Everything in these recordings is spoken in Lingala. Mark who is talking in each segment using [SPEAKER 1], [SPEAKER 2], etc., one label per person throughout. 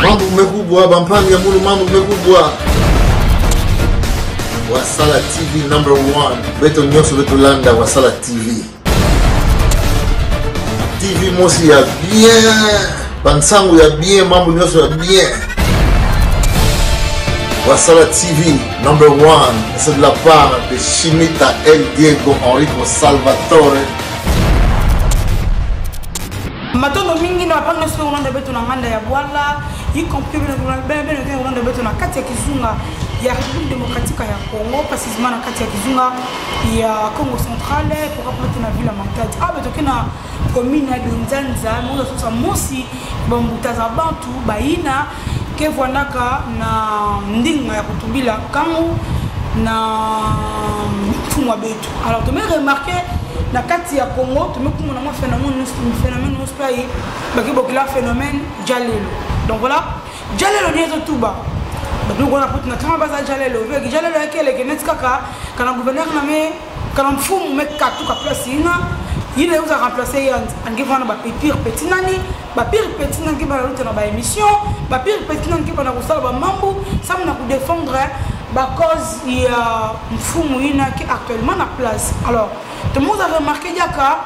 [SPEAKER 1] Mambo kumekubwa, bampangi ya mulu mambo kumekubwa. Wasala TV number 1. Beto nyoso beto landa Wasala TV. TV mosi ya bien. Bansangu ya bien, mambo nyoso ya bien. Wasala TV number 1. C'est de la part de Chimita El Diego Enrico Salvatore.
[SPEAKER 2] Matondo mingi na panga sio unanda betu na nganda ya bwala y compris bien unanda betu na kati ya kizunga ya République démocratique ya Congo précisément na kati ya kizunga ya Congo centrale pour rapporter na ville Matadi beto kina commune ya Nzanza moza sosa mosi bambutaza bantu baina ke vonaka na ndinga ya kutubila kangu na fumwa betu. Alors tu me remarqué na kati ya Congo tumekuma na phénomène ospai bakibokila phénomène jalelo. Donc voilà, jalelo nyezo tuba. Donc on a put na tama baza jalelo. Veki jalelo yakele kenet kaka kana gouverneur na me kana mfumu me katu ka place ina il est remplacer angivana ba pire petit nani ba pire petit nani ki ba lutte na ba émission ba pire petit nani ki ba na kusala ba mambo ça na ku défendre ba cause il y a mfumu ina qui actuellement na place. Alors tout le monde a remarqué qu'il y a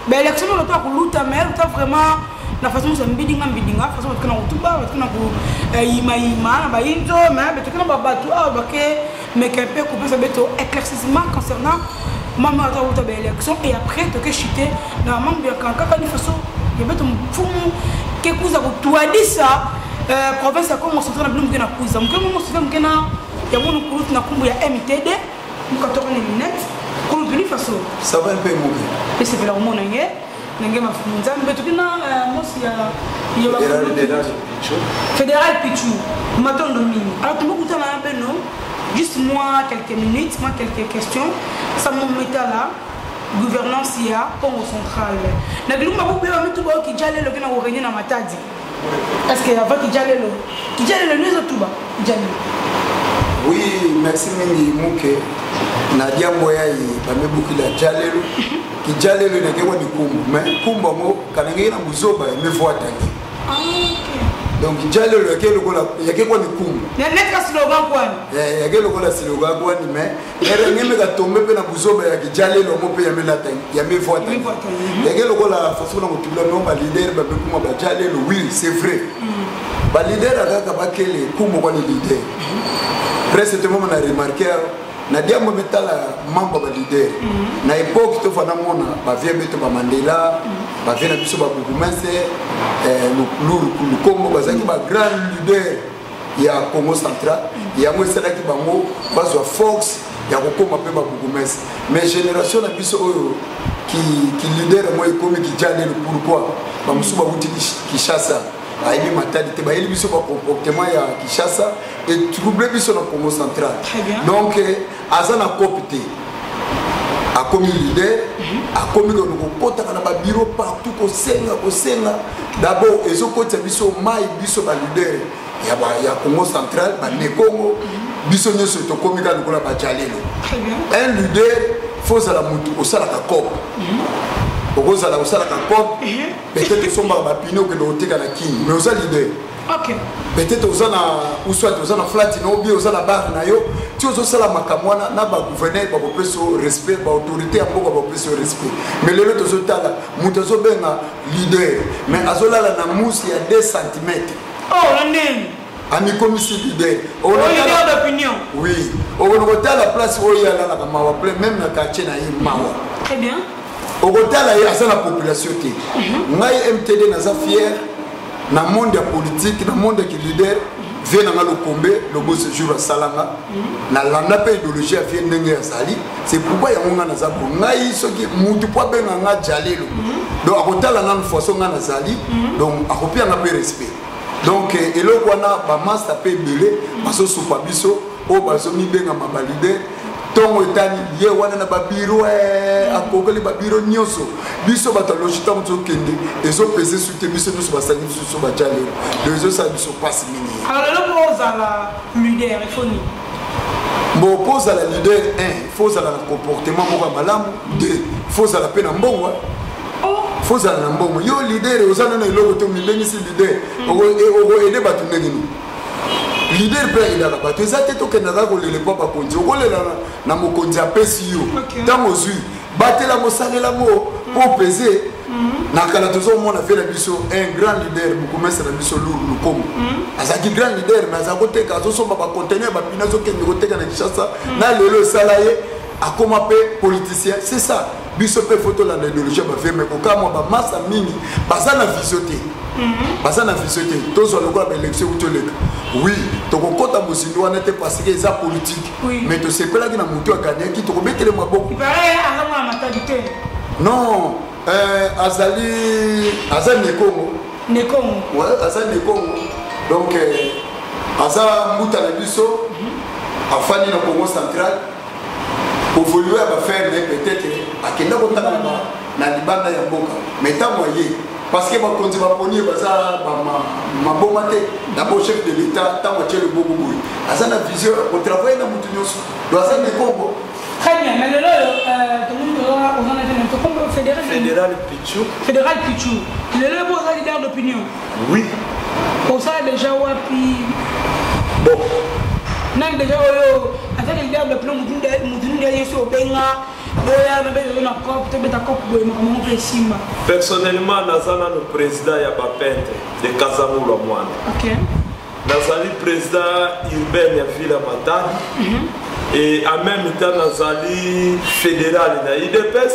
[SPEAKER 2] l'élection de l'autre mais vraiment la façon dont c'est mbidinga la façon dont on a utuba on a ima na bainzo mais tu kana babatu mais qu'un peu couper ça beto éclaircissement concernant maman a eu l'élection et après tu que chuter normalement bien quand ni façon il y a beto mfumu que kuza kutuadi ça province ya Congo centrale na blum na kuza mkemo mosika mkena ya monu kurutu na kumbu ya MTD mkatoka ni net.
[SPEAKER 3] Ça va un peu mourir.
[SPEAKER 2] Et c'est pour le monde, Fédéral Pichou. Alors, tu me juste moi quelques minutes, moi quelques questions. Ça me met là. Gouvernance IA, Congo central. Est-ce que avant qu'il y
[SPEAKER 3] oui, merci Mingi Mouke. Nadia Moyaï, Bamebuki la Jalelu, qui Jalelu n'a qu'à du Kumbu, mais Kumbamo, Kanangé na Muzoba, me voit tangi. Donc Jalelu, il y a quelqu'un de Kumbu.
[SPEAKER 2] Il y a un slogan quoi?
[SPEAKER 3] Il y a quelqu'un de slogan quoi, mais il y a rien qui a tombé dans Muzoba, il y a Jalelu, mon pays, il y a me voit tangi. Il y a quelqu'un de façon dont tu l'as nommé, leader, Babekuma, Jalelu, oui, c'est vrai. Le leader a gagné le Kumbu, le leader. Récemment, on a remarqué Nadia Mometala membre de leader. Na époque to fana mona ba vie beto ba Mandela, ba vie na biso ba Bukumense, le Congo bazaki ba grand leader ya Congo central, ya mo sala ki bango bazwa Fox ya kokoma pe ba Bukumense. Mais génération na biso oyo qui leader mo ekomi ki jale pourquoi ba musuba wuti Kinshasa. Aïe matalité, bah il biso comportement ya Kinshasa et troublé biso dans Congo central. Donc azana copité a commis leader, a commis le kota na ba bureau partout ko senga. D'abord ezo kota biso mai biso ba leader ya Congo central ba ne Congo biso nyoso to commis ka lokola ba jalelo. Un leader faut ça la mutu au sala ka cop. Okoza la osala ka pop peut-être somba ba pino que l'oté ka na king mais oza leader.
[SPEAKER 2] OK.
[SPEAKER 3] Peut-être ozana ou soit ozana flat no bien ozana bar na yo ti ozosala makamwana na ba gouverneur ba peso respect ba autorité ya moko ba peso respect mais le lot ozotala muto zobenga leader mais azolala na musi ya 2 cm.
[SPEAKER 2] Oh la nene
[SPEAKER 3] ami commissaire leader
[SPEAKER 2] on leader d'opinion.
[SPEAKER 3] Oui on va la place où il y a là na mawa même na quartier na mawa.
[SPEAKER 2] Très bien.
[SPEAKER 3] Au côté là, il y a la population. Ngai MTD naza fier na monde politique, na monde qui leader vient dans le combat, le beau séjour à Salanga. Na landa pe idéologie vient ndenge sali. C'est pourquoi il y a un naza ko ngai soki mutu po benga nga jalelo. Donc à côté là na façon nga nazali, donc à côté na pe respect. Donc eloko wana ba master pe belé, baso soupa biso, o baso mi benga ma leader. Tongo etani ye wana na babiro akokoli babiro nyoso biso bataloshita mutso kende ezo peser soute biso nous basani biso bajale les autres ça biso passe mini.
[SPEAKER 2] Alors le pose à la leader il faut ni
[SPEAKER 3] bon pose à la leader 1 faut à la comportement mo malamu 2 faut à la peine mbongo faut ça na mbongo yo leader ozana na eloko to mibengisi leader oko aider batu ndenge ni leader pe ilaka bato ezate tokendaka kolela mpo bakonzi okolela na mokonzi apesi yo ntango ozwi batela mosalela ngo mpo pese na kala tozomona fe na biso un grand leader mokomesa na biso lukomo azalaki grand leader mais aza koteka azosomba bacontener bapina azokende koteka na Kinshasa na lelo esala ye akoma mpe politicien c'est ça biso mpe fotolanda idéologie baveme kokamwa bamasa mingi baza na visio te baza na visio te tozwa lokola baélection kutoleka oui tokokota mosindi wana te parce que eza politique mais tosepelaki na motu aganyaki tokobetele maboko non aza nekongo aza nekongo donc aza mbuta na biso afani na Congo central évoluer à faire peut-être à kenda kotaka na libanda ya mboka mais tant moyen parce que bakonzi baponi baza maboma te d'abord chef de l'état tant moitié le bobo boy asa na vision au travail na mutu nyonso do asa ne kombo
[SPEAKER 2] très bien mais lelo tout le monde on a fait comme fédéral Pichou lelo bo za leader d'opinion
[SPEAKER 4] oui
[SPEAKER 2] pour ça déjà wapi
[SPEAKER 4] bon
[SPEAKER 2] nan déjà oyo avec le leader d'opinion mutu yeso benga.
[SPEAKER 4] Personnellement, Nazana le président Yabapente de Casamoulo Moine. Nazali président urbain ya Ville Matadi et en même temps Nazali fédéral na IDPS.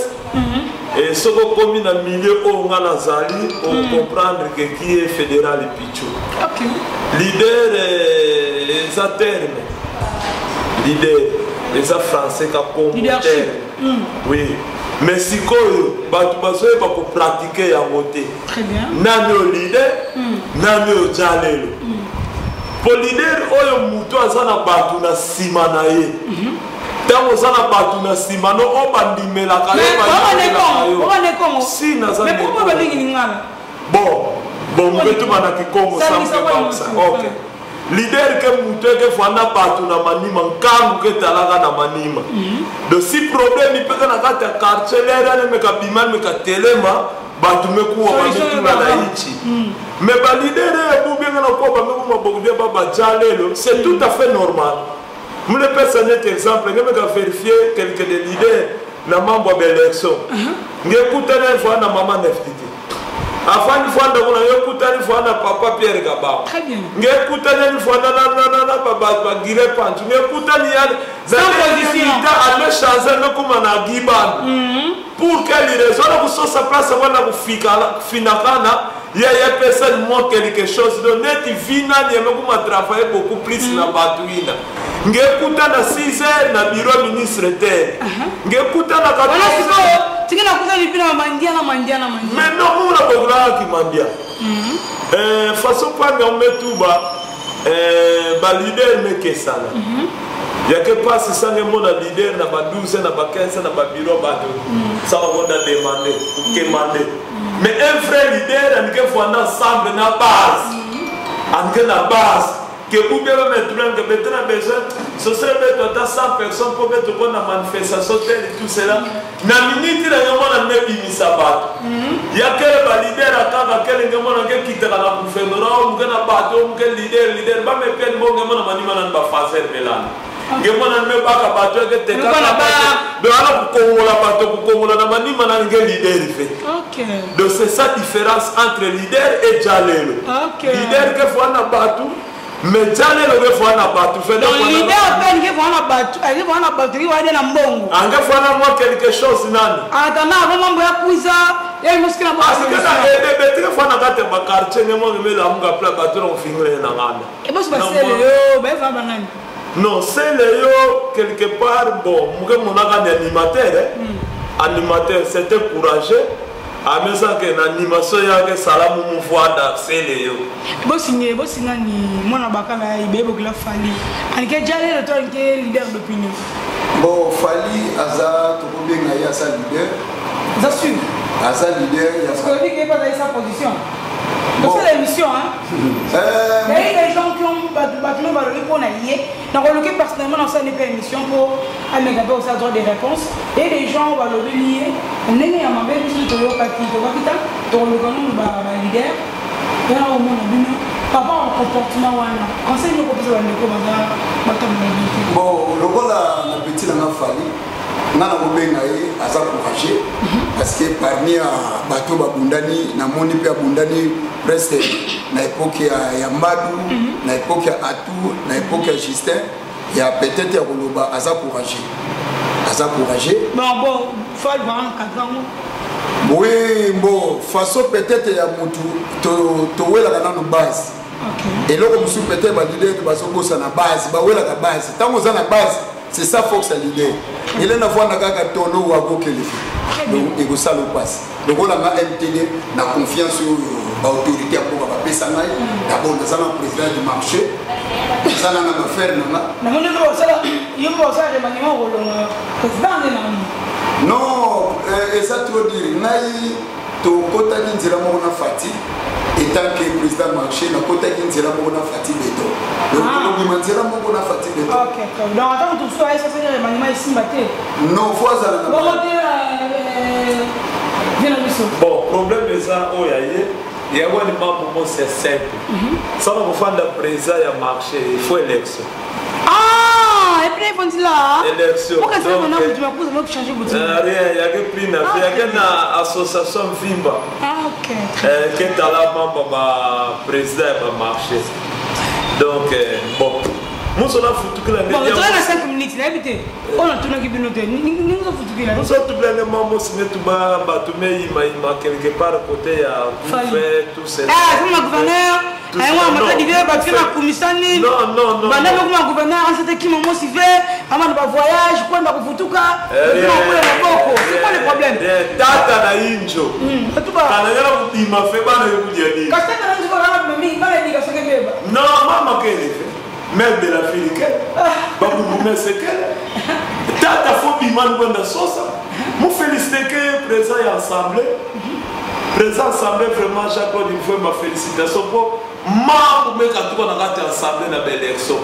[SPEAKER 4] Et ce qu'on commune en milieu où on a Nazali pour comprendre que qui est fédéral et Pichou. Leader est à terme. Leader. Les Français qui ont oui. Mais si vous avez pratiquer à voter, nani au leader, nani au jalelo. Pour leader, oyo muto azana batu na sima na ye. Tango zana batu na sima no obandimela kayo ba. Si nazana.
[SPEAKER 2] Mais pourquoi ba lingi ngala?
[SPEAKER 4] Bon, mbetu bana kikongo ça. OK. Leader que mutué que fana partout na manima nkangu que talaga na manima de si problème il peut na kata quartier lera ne meka bimal meka telema batu mekuwa bametu na ichi mais ba leader e bu bien na ko ba meku mabogde ba jalelo c'est tout à fait normal nous les personnes exemple ne meka vérifier quelques des leaders na mambo de l'élection ngekutana fana mama neftiti afin de fois on a écouté une fois na papa Pierre Gaba.
[SPEAKER 2] Très bien.
[SPEAKER 4] Écouté une fois na papa Guilé Pantu. Écouté ni
[SPEAKER 2] sans position.
[SPEAKER 4] À le changer le comme na Giban. Pour quelle raison on vous sa place on a vous finakana il y a personne moins quelque chose de net vina ni même comme travailler beaucoup plus na batuina. Écouté na 6h na bureau ministre terre. Écouté na 14h.
[SPEAKER 2] Tu sais que mandia.
[SPEAKER 4] Mais non, on a pas qui mandia. Façon pas on met tout bas. Leader mais que ça. Il y a que pas si ça ne mon leader na ba 12 na ba 15 na ba bureau ba ça on va demander ou demander. Mais un vrai leader on que faut ensemble na base. En na base que vous pouvez mettre que maintenant besoin ce serait mettre 100 personnes pour mettre une manifestation et tout cela na minute la yomona même misabat il y a quel leader ataka quel yomona qui quitte la gouvernement ou na bato quel leader ba me peine bon yomona manima na ba fazer belana yomona me ba ka bato que te ka be ala ko kongola na manima na ngel leader fait
[SPEAKER 2] OK
[SPEAKER 4] donc c'est ça différence entre leader et jalelo leader que faut na bato mais jale le fois na batu fait
[SPEAKER 2] donc l'idée appelle que voilà batu elle voilà batu qui va aller na mbongo
[SPEAKER 4] anga fana moi quelque chose nani
[SPEAKER 2] atana avant mambo ya kuiza ya musiki na
[SPEAKER 4] parce que na ebe très fois na kate ba quartier ne mo me la munga pla batu on finir na ngana
[SPEAKER 2] et parce que c'est le ba va banani
[SPEAKER 4] non c'est le yo quelque part bon muke monaka ni animateur c'était courageux à mesure que l'animation yake salamu mufwada c'est yo
[SPEAKER 2] bosinga ni mwana bakala ibebo kila fali anike jale le toi que leader d'opinion
[SPEAKER 3] bon fali aza to kobenga ya sa leader
[SPEAKER 2] ça sûr
[SPEAKER 3] aza leader ya
[SPEAKER 2] parce que lui qui est pas dans sa position donc c'est l'émission hein il y a des gens qui ont bâtiment va le pour naïe. Donc on le personnellement dans sa émission pour améliorer aussi droit des réponses et les gens vont le lier. On est né à ma belle sur le papier de Wakita, dans le canon de leader. Et là au monde papa en comportement wana. Conseil nous propose à l'école
[SPEAKER 3] bon, le rôle la petite n'a fallu. Nana mobenga ye aza courageux parce que parmi bato babundani na moni pe abundani presque na époque ya Madu na époque ya Atou na époque ya Justin ya peut-être ya koloba aza courageux bon
[SPEAKER 2] faut le voir en cadre
[SPEAKER 3] oui bon façon peut-être ya mutu to wela kana no base et là comme sous peut-être ba leader to baso bossa na base ba wela ka base tango za na base c'est ça faut que ça leader il est na fois na kaka tono wa bokeli donc il go ça le passe donc on a MTD na confiance sur autorité pour ba pesa ngai d'abord dans un président du marché ça na na faire na
[SPEAKER 2] mon niveau ça il faut ça de manière président de
[SPEAKER 3] non et ça trop dire ngai to kota kinzira mo na fati et tant que président marché na kota kinzira mo na fati beto donc on manzira mo na fati beto
[SPEAKER 2] OK donc attends tout ça ça c'est le maniement ici maté
[SPEAKER 3] non faut ça na
[SPEAKER 4] bon problème de ça oh il y a un moment c'est simple ça va vous faire de président ya marché il faut élection
[SPEAKER 2] et puis ils vont là
[SPEAKER 4] élection
[SPEAKER 2] pourquoi ça maintenant tu vas poser l'autre changer boutique
[SPEAKER 4] rien il y a que plus na il y a que association Vimba
[SPEAKER 2] OK
[SPEAKER 4] qui est à la membre président ya marché donc bon nous sommes là foutu que la
[SPEAKER 2] bon tu as 5 minutes là éviter on a tout qui bino te ni nous foutu que là
[SPEAKER 4] nous sommes tout plein de membres signé tout bas batumé il quelque part côté à fait tout c'est
[SPEAKER 2] comme le gouverneur moi m'a dit parce que la commission
[SPEAKER 4] non
[SPEAKER 2] banda comme le gouverneur en c'était qui maman si fait avant de voyage quoi na kufutuka c'est quoi le problème
[SPEAKER 4] tata na injo
[SPEAKER 2] tout bas
[SPEAKER 4] kana ngala kupima fe bana yokudia ni
[SPEAKER 2] kasi kana ndio kana mimi bana ni kaseke beba
[SPEAKER 4] non mama kele mère de la fille que babu mais c'est que tata faut bimane bonda sosa nous féliciter que présent et assemblée présent assemblée vraiment chaque fois une fois ma félicitation pour membre mais quand tu vas dans assemblée na élection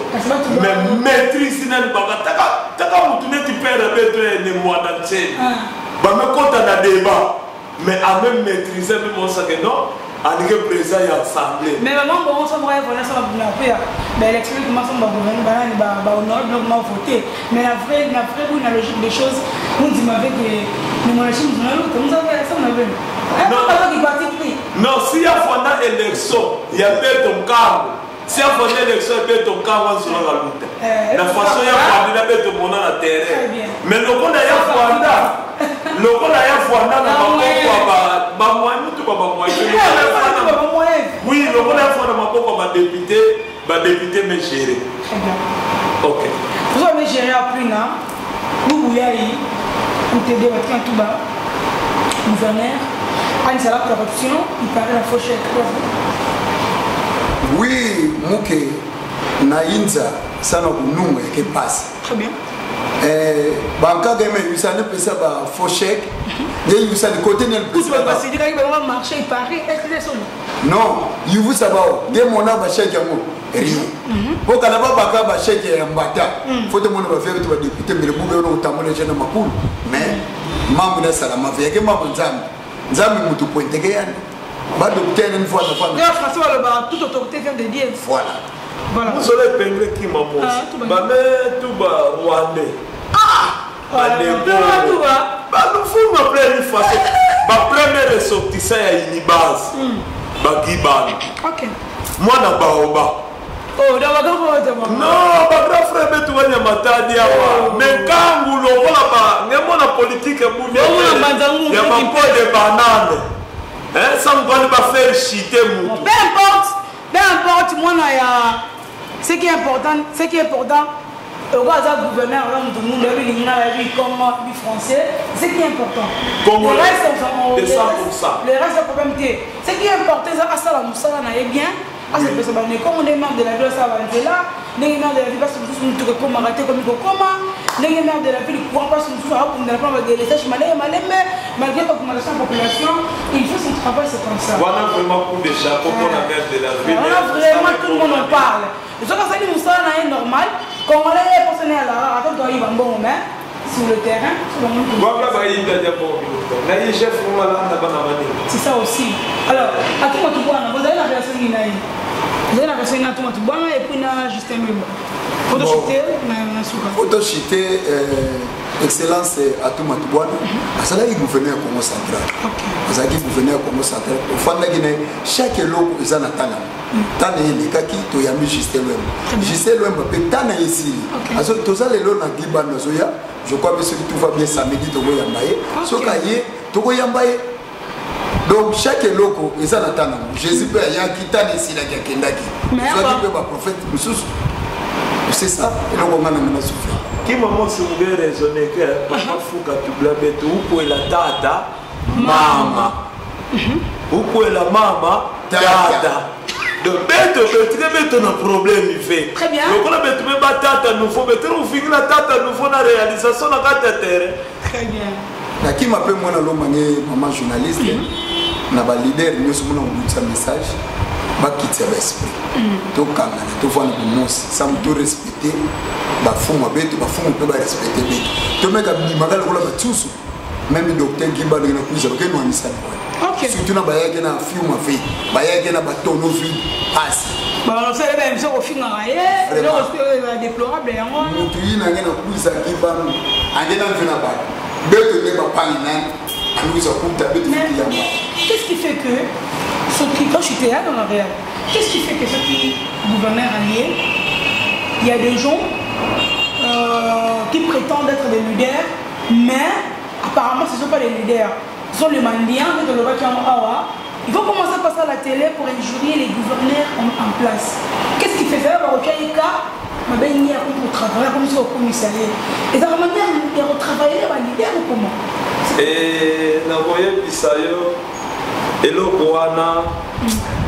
[SPEAKER 4] mais maîtrise na baka taka mutu ne tu perds beto ne moi d'entier ba me compte na débat mais à même maîtriser même on sait que non avec le président et assemblée
[SPEAKER 2] mais maman bon on s'en va voilà ça va bien faire mais l'élection commence on va gouverner ba honor donc on voter mais la vraie la logique des choses on dit avec les monarchies nous on a ça on a vu
[SPEAKER 4] non si y a fondé élection il y a peut ton cargo si y a fondé élection il y a ton cargo sur la route la façon il y a fondé la bête mon na terrain mais le qu'on a y a fondé le qu'on a y a fondé na ba moyen tout ba moyen oui le qu'on a fondé ma poko ba député me gérer OK
[SPEAKER 2] vous avez géré après na vous voyez on te débattre tout bas gouverneur Anne ça la corruption il paraît la fauchette
[SPEAKER 3] oui muke na inza sana kununga ke passe
[SPEAKER 2] très bien
[SPEAKER 3] banka game usane pesa ba fauchette et usane côté ne
[SPEAKER 2] tout va passer dire qu'il va marcher il paraît est-ce que c'est
[SPEAKER 3] non il vous sabao de mona ba chèque yango pour kana ba baka ba chèque ya mbata faut te mona ba faire to ba député mais le boube on utamole jana makulu mais mambo na salama veke mambo nzambi mutu pointe ke yani ba docteur une fois la femme
[SPEAKER 2] François le ba toute autorité vient de dire
[SPEAKER 3] voilà
[SPEAKER 4] vous allez peindre qui maman ba mais tout ba rwandais ba lego ba nous faut ma pleine façon ba première ressortissant ya Unibase ba Giban
[SPEAKER 2] OK
[SPEAKER 4] moi na baoba
[SPEAKER 2] oh da ba ko
[SPEAKER 4] non ba grand frère betu wanya matadi awa mais kangu lo wala ba ngemo na politique bundi ya ba de banane ça me va pas faire chiter mon
[SPEAKER 2] peu importe moi na ya ce qui est important au gars gouverneur tout le monde lui il a vu comme du français ce qui est important le reste
[SPEAKER 4] de 100%
[SPEAKER 2] le reste problème ce qui est important ça ça la musala na bien parce que ça va comme on est membre de la ville ça va être là les membres de la ville parce que nous tout comme raté comme comment les membres de la ville courant pas sur tout ça pour ne pas de l'étage malais malgré l'augmentation de la population il faut son travail c'est comme ça
[SPEAKER 4] voilà vraiment coup de chapeau pour la maire de la ville
[SPEAKER 2] on a vraiment tout le monde en parle je sais que ça dit nous ça est normal quand on est personnel là attends toi il va bon mais sur le terrain c'est ça aussi alors à tout le monde vous avez la relation vous avez la relation à tout le monde et puis na Justin Mbemba
[SPEAKER 3] photochité excellence à tout le monde ça là il gouverneur Congo central ça qui gouverneur Congo central au fond de Guinée chaque lot ils en attendent tana les kaki to yami Justin Mbemba peut tana ici parce que tous les lots na Giba Nozoya je crois que tout va bien samedi to yambaye so kaye to yambaye donc chaque loco ils en attendent Jésus peut y a qui tana ici la kendaki soit qui peut ba prophète mususu c'est ça et donc on a maintenant souffert
[SPEAKER 4] qui maman se veut raisonner que papa fuka tu blabé tout pour la tata mama ou pour la mama tata de bête un problème il fait
[SPEAKER 2] très bien
[SPEAKER 4] donc on a bête même tata nous faut mettre au fin la tata nous faut la réalisation na carte terre
[SPEAKER 2] très bien
[SPEAKER 3] la qui m'appelle moi na lomangé maman journaliste na ba leader nous sommes un message ba quitter l'esprit to kanga to vendre de mos ça me to respecter ba fumo beto ba fumo pe ba respecter beto to meka bimaka lokola ba tsusu même docteur Gimba na kuza ke no amisa
[SPEAKER 2] OK
[SPEAKER 3] surtout na ba yake na film fait ba yake na ba tono vie passe
[SPEAKER 2] ba on fait même ça au final le respect déplorable yango
[SPEAKER 3] mutu yina ngena kuza Gimba angena mfina ba beto ne ba pali na anuza kuta beto yamba
[SPEAKER 2] qu'est-ce qui fait que ceux qui, quand je suis théâtre dans la réelle, qu'est-ce qui fait que ceux qui gouverneurs alliés, il y a des gens qui prétendent être des leaders, mais apparemment ce ne sont pas les leaders, ce sont les mendiants de l'Obakiamawa. Il faut commencer à passer à la télé pour injurier les gouverneurs en place. Qu'est-ce qui fait faire au Kaïka ma belle nière pour travailler comme si au commissariat. Et dans la manière de travailler les leaders ou comment?
[SPEAKER 4] Et la voyez Bisayo. Eloko wana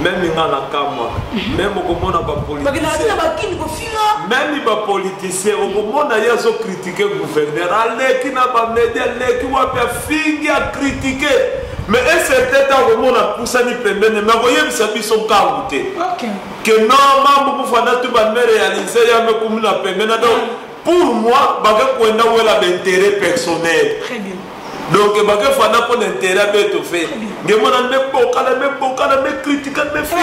[SPEAKER 4] même ngana kama même okomona ba politicien même ba politicien okomona yazo critiquer gouverneur aleki na ba média leki wapi fingi a critiquer mais un certain temps okomona pusani pembeni mais koyebisa biso kawute que non mambo kufana tu ba me réaliser ya me kumuna pembeni donc pour moi ba ka kwenda wela d'intérêt personnel
[SPEAKER 2] très bien
[SPEAKER 4] donc il faut faire l'intérêt à tout fait. Mais on a même beaucoup de critiques, mais fait.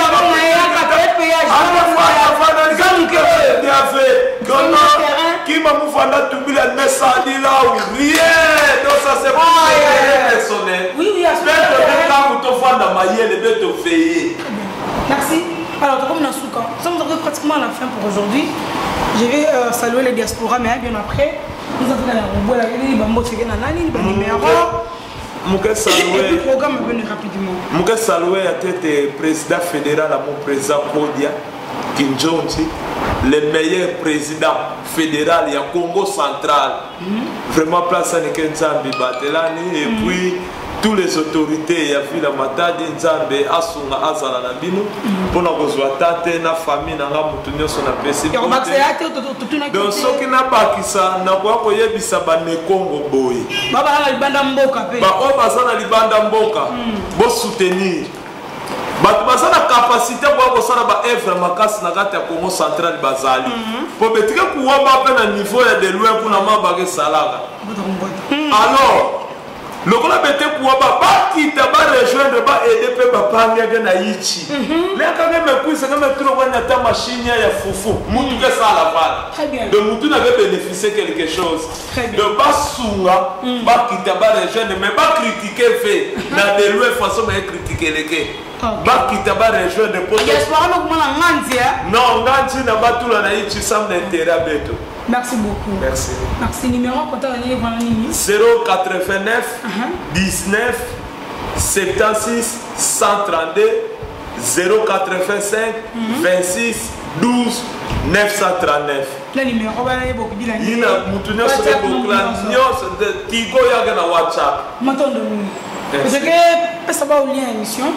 [SPEAKER 4] Qui m'a fait tout bien, mais ça dit là rien. Donc ça c'est pour personnel.
[SPEAKER 2] Oui, oui, merci. Alors, comme Nasuka, nous sommes arrivés pratiquement à la fin pour aujourd'hui. Je vais saluer les diasporas, mais bien après. Nous avons la roue, la numéro. Et programme venu rapidement.
[SPEAKER 4] Je salue à tête président fédéral à mon président Kodia Kinjonji, le meilleur président fédéral du Congo central. Vraiment place à Nzambi Batelani et puis tous les autorités, il y a vu la matade Nzambe Asunga Azala Nabino pour la tate na famille na mutunyo son apesi. Donc ceux qui n'a pas qui ça n'a pas koye bisaba ne Congo boy.
[SPEAKER 2] Baba na libanda mboka pe.
[SPEAKER 4] Ba o bazana libanda mboka. Bo soutenir. Ba bazana capacité pour ça ba œuvre makasi na kati ya Congo central bazali. Pour betike kuwa ba na niveau ya de loin pour na mabage salaga. Alors le gars bête pour qui t'a rejoindre ba aider pe ba panga na yichi les quand même puis c'est même trop bonne ta machine ya foufou mutu que ça la vala de mutu n'avait bénéficié quelque chose de basunga ba qui t'a rejoindre mais pas critiquer fait na de loin façon mais critiquer les gars ba qui t'a rejoindre pour non nganzi na batula na yichi sam d'intérêt beto.
[SPEAKER 2] Merci beaucoup.
[SPEAKER 4] Merci.
[SPEAKER 2] Merci. Numéro contact
[SPEAKER 4] 089 19 76 132 085 26 12 939.
[SPEAKER 2] Le numéro va beaucoup de l'année.
[SPEAKER 4] Il a moutonné sur le bouclan. Tigo y a un WhatsApp.
[SPEAKER 2] Maintenant de nous. Parce que ça va au lien émission.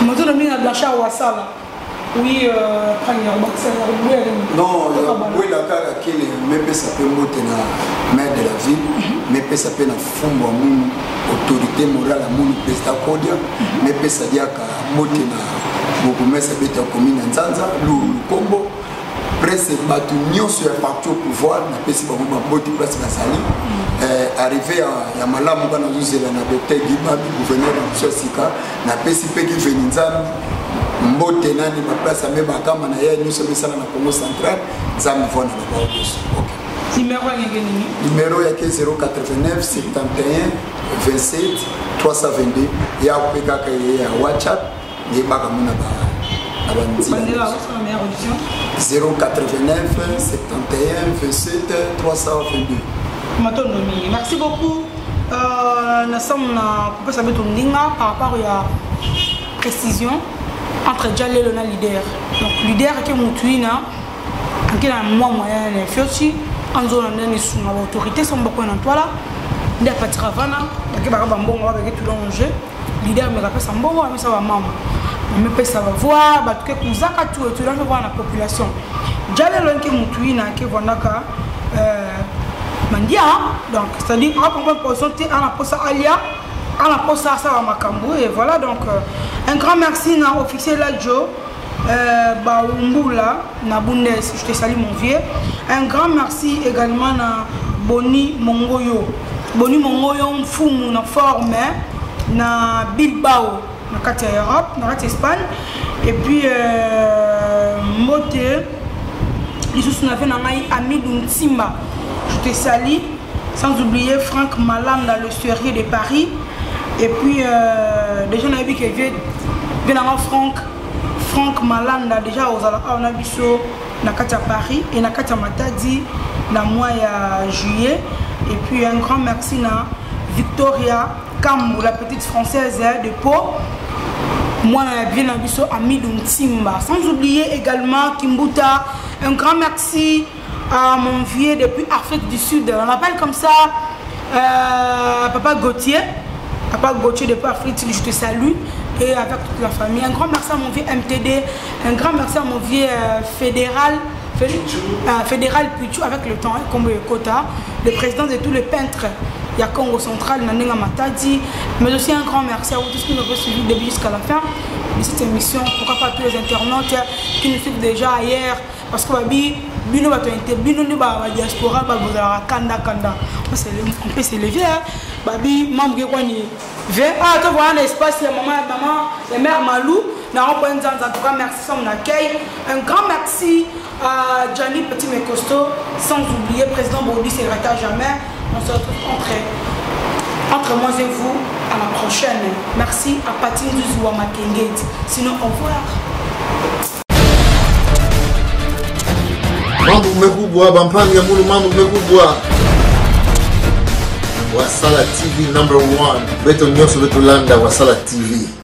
[SPEAKER 2] Maintenant de nous à Blanchard Ouassala. Oui,
[SPEAKER 3] non, oui, la cara qui me ça peut monter na maire de la ville, me ça peut na fombo à mon autorité morale à mon président Kodia, me ça dia ka monter na beaucoup mais ça peut être commune Nzanza, Lukombo, presque batu nyonso ya parti au pouvoir na pesi ba moti place na sali. Arrivé à Malamu kana zuzela na docteur Gibabi gouverneur de Sika na pesi pe ki veninzami mbote nani ma place à même kama na yeye nyonso misala na Congo central nzambi vona na ba oso. Numéro ya 089 71 27 322 ya peka ka ya WhatsApp ni baka muna ba 089 71 27 322.
[SPEAKER 2] Merci beaucoup. Nous sommes par rapport à la précision entre Djalé et le leader. Donc, leader qui est Moutouina, qui est un moyen de faire en zone de l'autorité, sont beaucoup en toile. Il y a pas de travail, il y a pas de bon avec tout l'enjeu. Leader me rappelle ça bon, mais ça va maman. Mais ça va voir, parce que nous avons tout le voir la population. Djalé qui est Moutouina, qui est Vanaka. Mandia, donc c'est-à-dire on va comprendre position à la poste alia, à la poste ça va makambo et voilà donc un grand merci à officier Ladjo, Umbula, na Bundes, je te salue mon vieux. Un grand merci également à Boni Mongoyo, Fumu na forme na Bilbao, na Katia Europe, na Katia Espagne et puis Mote, les sous n'avaient pas ami d'Untimba. Je te salue, sans oublier Franck Malanda, le serrurier de Paris. Et puis, déjà, on a vu que vient Franck Malanda, déjà, on a vu sur Nakatia Paris et Nakatia Matadi, dans le mois de juillet. Et puis, un grand merci à Victoria Kambu, la petite française de Pau. Moi, je viens à Amidou Timba. Sans oublier également Kimbuta. Un grand merci à mon vieux depuis Afrique du Sud. On l'appelle comme ça Papa Gauthier. Papa Gauthier depuis Afrique du Sud, je te salue. Et avec toute la famille. Un grand merci à mon vieux MTD. Un grand merci à mon vieux fédéral Puchu avec le temps, comme Kota, le président de tous les peintres. Il y a Congo Central, Nanenga Matadi. Mais aussi un grand merci à vous tous qui nous avez suivis depuis jusqu'à la fin de cette émission. Pourquoi pas tous les internautes qui nous suivent déjà ailleurs. Parce que bino ba diaspora ba bozala kanda on peut s'élever babi membre quoi ni ah tu vois un espace maman la mère Malou na on prend en tout cas merci son accueil un grand merci à Gianni Petit Mecosto sans oublier président Bodi secrétaire jamais on se retrouve entre moi et vous à la prochaine merci à Pati Nzuwa Makengeti sinon au revoir.
[SPEAKER 1] Mambo mekubwa bampanga mulu mambo mekubwa Wasala TV #1 beto nyonso beto landa Wasala TV.